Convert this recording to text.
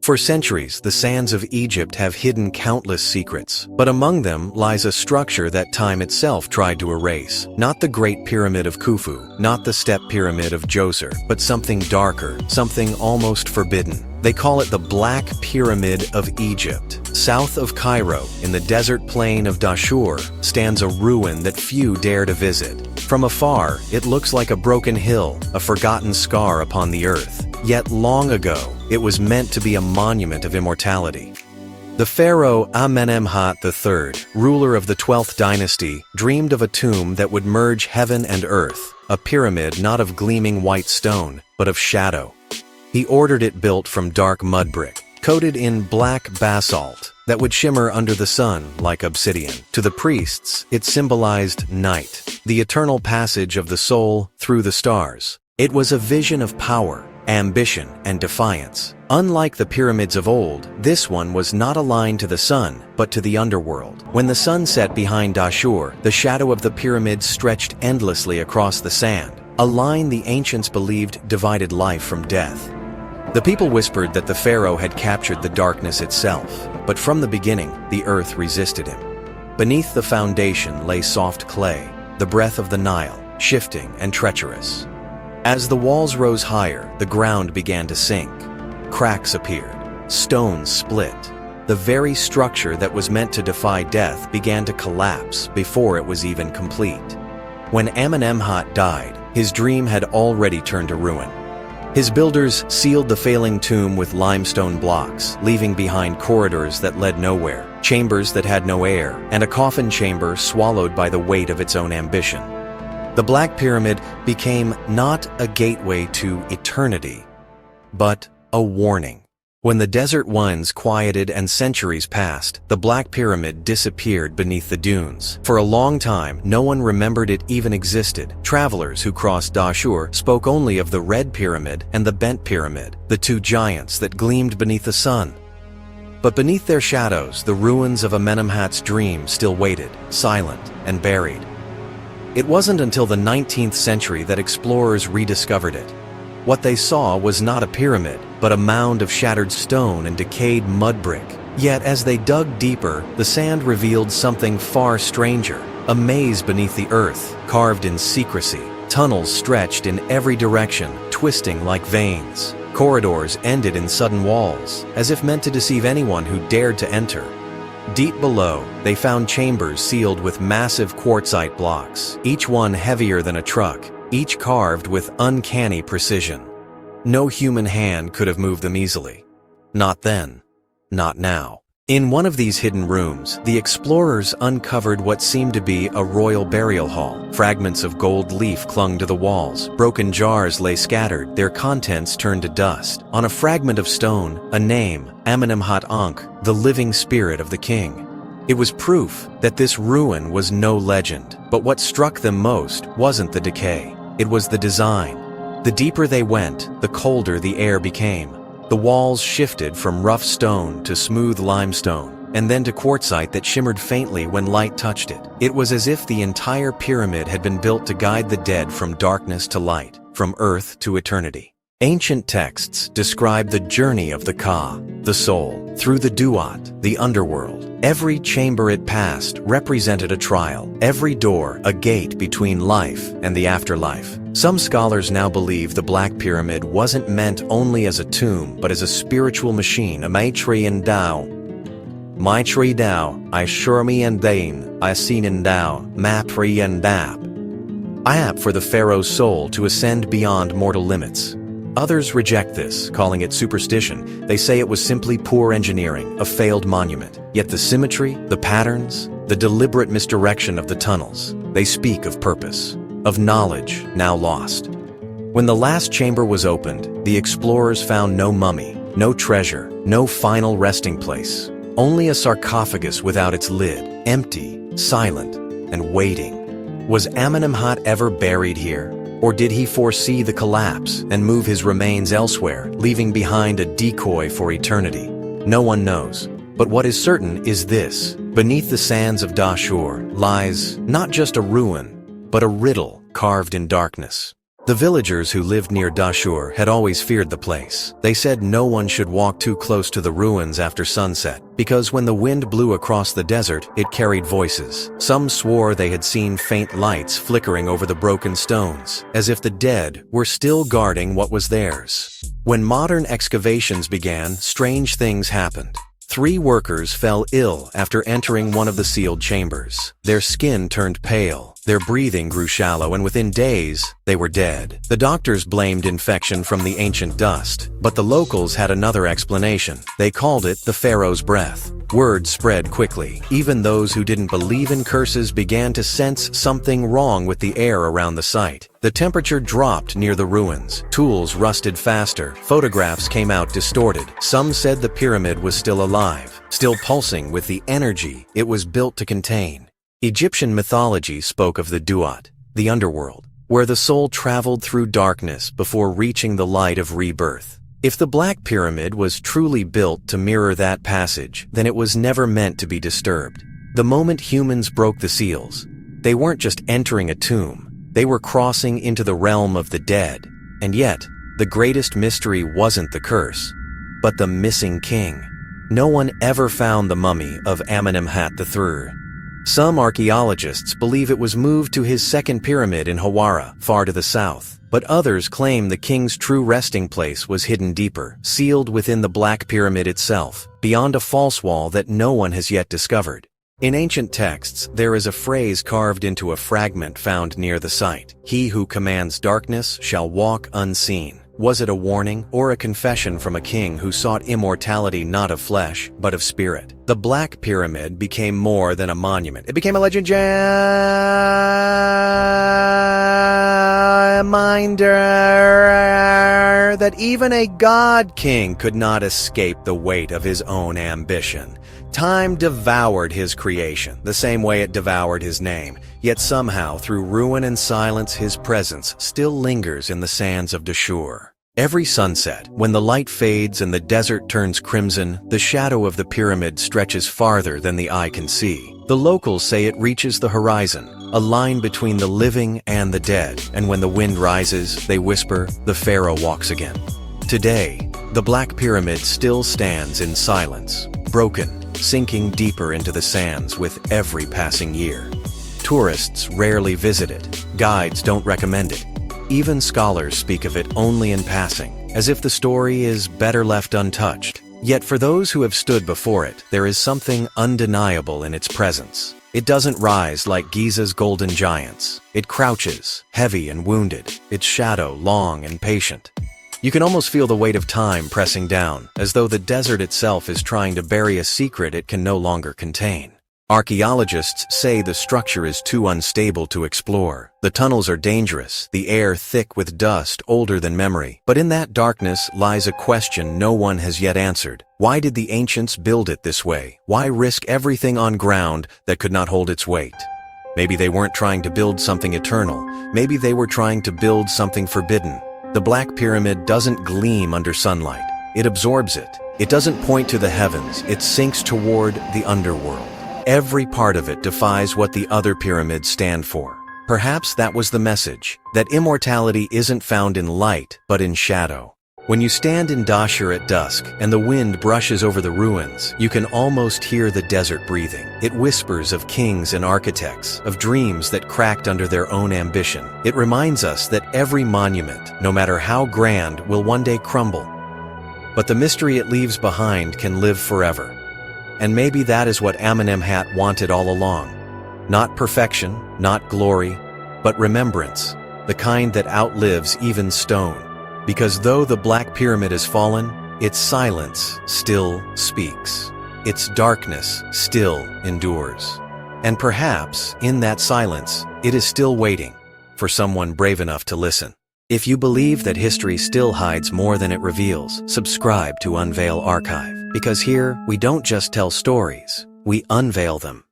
For centuries, the sands of Egypt have hidden countless secrets, but among them lies a structure that time itself tried to erase. Not the Great Pyramid of Khufu, not the Step Pyramid of Djoser, but something darker, something almost forbidden. They call it the Black Pyramid of Egypt. South of Cairo, in the desert plain of Dahshur, stands a ruin that few dare to visit. From afar, it looks like a broken hill, a forgotten scar upon the earth. Yet long ago, it was meant to be a monument of immortality. The Pharaoh Amenemhat III, ruler of the 12th dynasty, dreamed of a tomb that would merge heaven and earth, a pyramid not of gleaming white stone, but of shadow. He ordered it built from dark mud brick, coated in black basalt, that would shimmer under the sun like obsidian. To the priests, it symbolized night, the eternal passage of the soul through the stars. It was a vision of power, ambition, and defiance. Unlike the pyramids of old, this one was not aligned to the sun, but to the underworld. When the sun set behind Dahshur, the shadow of the pyramid stretched endlessly across the sand, a line the ancients believed divided life from death. The people whispered that the pharaoh had captured the darkness itself, but from the beginning, the earth resisted him. Beneath the foundation lay soft clay, the breath of the Nile, shifting and treacherous. As the walls rose higher, the ground began to sink. Cracks appeared. Stones split. The very structure that was meant to defy death began to collapse before it was even complete. When Amenemhat died, his dream had already turned to ruin. His builders sealed the failing tomb with limestone blocks, leaving behind corridors that led nowhere, chambers that had no air, and a coffin chamber swallowed by the weight of its own ambition. The Black Pyramid became not a gateway to eternity, but a warning. When the desert winds quieted and centuries passed, the Black Pyramid disappeared beneath the dunes. For a long time, no one remembered it even existed. Travelers who crossed Dahshur spoke only of the Red Pyramid and the Bent Pyramid, the two giants that gleamed beneath the sun. But beneath their shadows, the ruins of Amenemhat's dream still waited, silent and buried. It wasn't until the 19th century that explorers rediscovered it. What they saw was not a pyramid, but a mound of shattered stone and decayed mud brick. Yet as they dug deeper, the sand revealed something far stranger, a maze beneath the earth, carved in secrecy. Tunnels stretched in every direction, twisting like veins. Corridors ended in sudden walls, as if meant to deceive anyone who dared to enter. Deep below, they found chambers sealed with massive quartzite blocks, each one heavier than a truck, each carved with uncanny precision. No human hand could have moved them easily. Not then. Not now. In one of these hidden rooms, the explorers uncovered what seemed to be a royal burial hall. Fragments of gold leaf clung to the walls. Broken jars lay scattered, their contents turned to dust. On a fragment of stone, a name, Amenemhat Ankh, the living spirit of the king. It was proof that this ruin was no legend. But what struck them most wasn't the decay. It was the design. The deeper they went, the colder the air became. The walls shifted from rough stone to smooth limestone, and then to quartzite that shimmered faintly when light touched it. It was as if the entire pyramid had been built to guide the dead from darkness to light, from earth to eternity. Ancient texts describe the journey of the Ka, the soul, through the Duat, the underworld. Every chamber it passed represented a trial, every door a gate between life and the afterlife. Some scholars now believe the Black Pyramid wasn't meant only as a tomb, but as a spiritual machine, a Maitri and Dao. Maitri Dao, I Shurmi and Dain, I Seen in Dao, Mapri and Dap. Ayap for the pharaoh's soul to ascend beyond mortal limits. Others reject this, calling it superstition. They say it was simply poor engineering, a failed monument. Yet the symmetry, the patterns, the deliberate misdirection of the tunnels, they speak of purpose, of knowledge now lost. When the last chamber was opened, the explorers found no mummy, no treasure, no final resting place. Only a sarcophagus without its lid, empty, silent, and waiting. Was Amenemhat ever buried here? Or did he foresee the collapse and move his remains elsewhere, leaving behind a decoy for eternity? No one knows. But what is certain is this: beneath the sands of Dahshur lies not just a ruin, but a riddle carved in darkness. The villagers who lived near Dahshur had always feared the place. They said no one should walk too close to the ruins after sunset, because when the wind blew across the desert, it carried voices. Some swore they had seen faint lights flickering over the broken stones, as if the dead were still guarding what was theirs. When modern excavations began, strange things happened. 3 workers fell ill after entering one of the sealed chambers. Their skin turned pale, their breathing grew shallow, and within days, they were dead. The doctors blamed infection from the ancient dust, but the locals had another explanation. They called it the Pharaoh's breath. Word spread quickly. Even those who didn't believe in curses began to sense something wrong with the air around the site. The temperature dropped near the ruins. Tools rusted faster. Photographs came out distorted. Some said the pyramid was still alive, still pulsing with the energy it was built to contain. Egyptian mythology spoke of the Duat, the underworld, where the soul traveled through darkness before reaching the light of rebirth. If the Black Pyramid was truly built to mirror that passage, then it was never meant to be disturbed. The moment humans broke the seals, they weren't just entering a tomb, they were crossing into the realm of the dead. And yet, the greatest mystery wasn't the curse, but the missing king. No one ever found the mummy of Amenemhat III. Some archaeologists believe it was moved to his second pyramid in Hawara, far to the south. But others claim the king's true resting place was hidden deeper, sealed within the Black Pyramid itself, beyond a false wall that no one has yet discovered. In ancient texts, there is a phrase carved into a fragment found near the site. "He who commands darkness shall walk unseen." Was it a warning or a confession from a king who sought immortality not of flesh, but of spirit? The Black Pyramid became more than a monument. It became a legend reminder that even a god king could not escape the weight of his own ambition. Time devoured his creation, the same way it devoured his name. Yet somehow, through ruin and silence, his presence still lingers in the sands of Dahshur. Every sunset, when the light fades and the desert turns crimson, the shadow of the pyramid stretches farther than the eye can see. The locals say it reaches the horizon, a line between the living and the dead, and when the wind rises, they whisper, "The Pharaoh walks again." Today, the Black Pyramid still stands in silence, broken, sinking deeper into the sands with every passing year. Tourists rarely visit it. Guides don't recommend it. Even scholars speak of it only in passing, as if the story is better left untouched. Yet for those who have stood before it, there is something undeniable in its presence. It doesn't rise like Giza's golden giants. It crouches, heavy and wounded, its shadow long and patient. You can almost feel the weight of time pressing down, as though the desert itself is trying to bury a secret it can no longer contain. Archaeologists say the structure is too unstable to explore. The tunnels are dangerous, the air thick with dust older than memory. But in that darkness lies a question no one has yet answered. Why did the ancients build it this way? Why risk everything on ground that could not hold its weight? Maybe they weren't trying to build something eternal. Maybe they were trying to build something forbidden. The Black Pyramid doesn't gleam under sunlight. It absorbs it. It doesn't point to the heavens. It sinks toward the underworld. Every part of it defies what the other pyramids stand for. Perhaps that was the message, that immortality isn't found in light, but in shadow. When you stand in Dahshur at dusk and the wind brushes over the ruins, you can almost hear the desert breathing. It whispers of kings and architects, of dreams that cracked under their own ambition. It reminds us that every monument, no matter how grand, will one day crumble. But the mystery it leaves behind can live forever. And maybe that is what Amenemhat wanted all along. Not perfection, not glory, but remembrance, the kind that outlives even stone. Because though the Black Pyramid has fallen, its silence still speaks. Its darkness still endures. And perhaps, in that silence, it is still waiting for someone brave enough to listen. If you believe that history still hides more than it reveals, subscribe to Unveil Archive. Because here, we don't just tell stories, we unveil them.